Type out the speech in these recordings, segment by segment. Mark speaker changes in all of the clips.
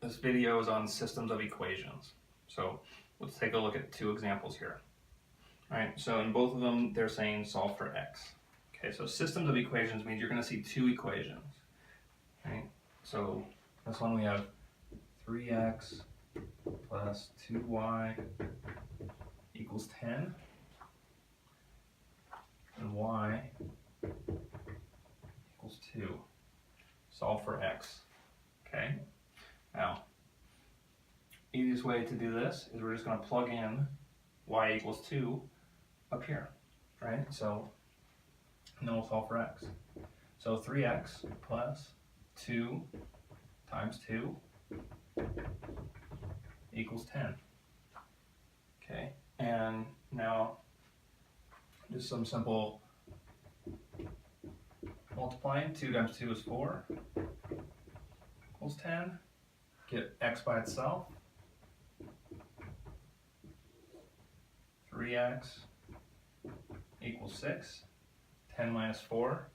Speaker 1: This video is on systems of equations. So let's take a look at two examples here. All right, so in both of them, they're saying solve for x. Okay, so systems of equations means you're going to see two equations. Right? So this one we have 3x plus 2y equals 10, and y equals 2. Solve for x. Okay. Now, easiest way to do this is we're just going to plug in y equals 2 up here, right? So, and then we'll solve for x. So 3x plus 2 times 2 equals 10. Okay, and now just some simple multiplying. 2 times 2 is 4 equals 10. Get x by itself. 3x equals 6. 10 minus 4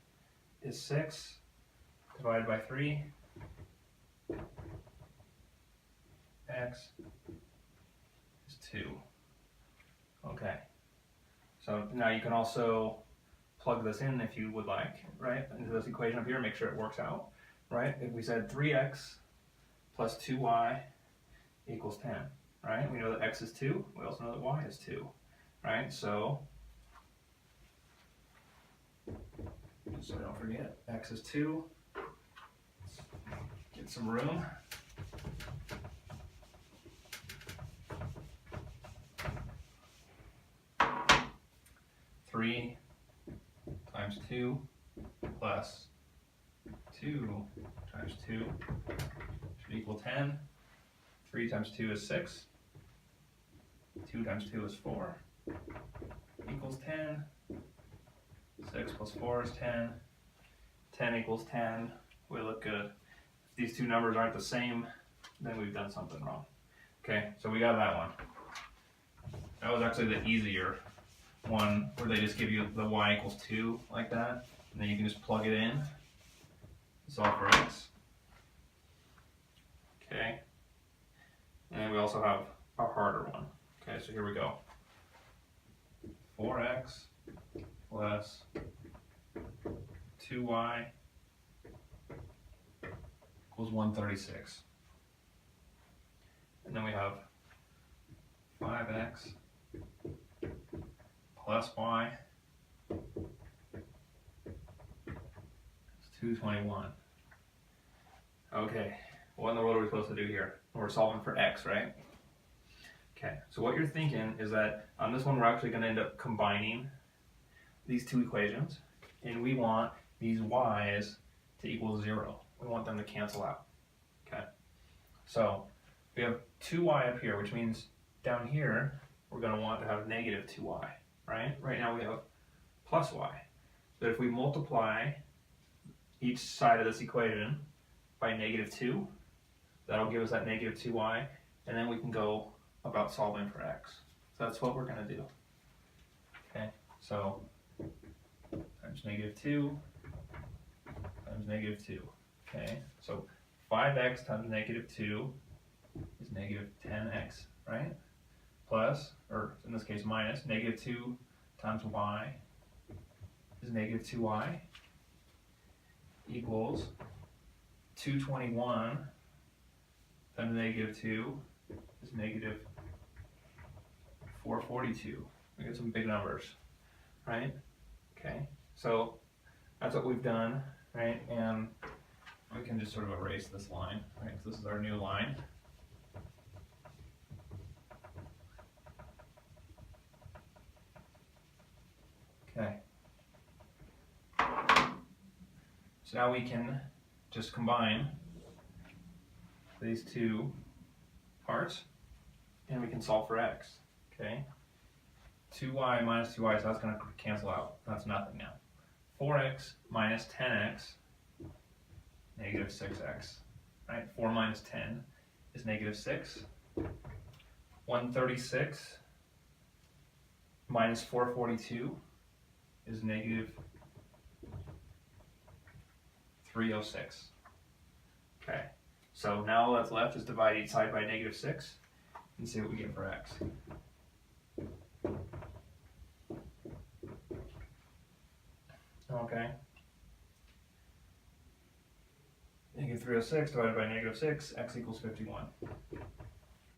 Speaker 1: is 6. Divided by 3. X is 2. Okay. So now you can also plug this in if you would like, right? Into this equation up here, make sure it works out, right? If we said 3x plus 2y equals 10, right? We know that x is 2. We also know that y is 2, right? So I don't forget, x is 2. Get some room. Three times 2 plus 2 times 2 should equal 10. 3 times 2 is 6. 2 times 2 is 4. Equals 10. 6 plus 4 is 10. 10 equals 10. We look good. If these two numbers aren't the same, then we've done something wrong. Okay, so we got that one. That was actually the easier one, where they just give you the y equals 2 like that, and then you can just plug it in, solve for x. Okay, and then we also have a harder one. Okay, so here we go. 4x plus 2y equals 136. And then we have 5x plus y is 221. Okay, what in the world are we supposed to do here? We're solving for x, right? Okay, so what you're thinking is that on this one we're actually going to end up combining these two equations, and we want these y's to equal 0. We want them to cancel out. Okay, so we have 2y up here, which means down here we're going to want to have negative 2y. Right? Right now we have plus y. But if we multiply each side of this equation by negative 2, that'll give us that negative 2y, and then we can go about solving for x. So that's what we're going to do. Okay, so times negative 2 times negative 2. Okay, so 5x times negative 2 is negative 10x, right? Plus, or in this case minus, negative 2 times y is negative 2y equals 221 times negative 2 is negative 442. We get some big numbers, right? Okay, so that's what we've done, right? And we can just sort of erase this line, right? So this is our new line. Okay. So now we can just combine these two parts, and we can solve for x. Okay. 2y minus 2y, so that's going to cancel out. That's nothing now. 4x minus 10x, negative 6x. Right? 4 minus 10 is negative 6. 136 minus 442 is negative 306. Okay, So now all that's left is divide each side by -6 and see what we get for x. Okay. -306 divided by -6, x equals 51.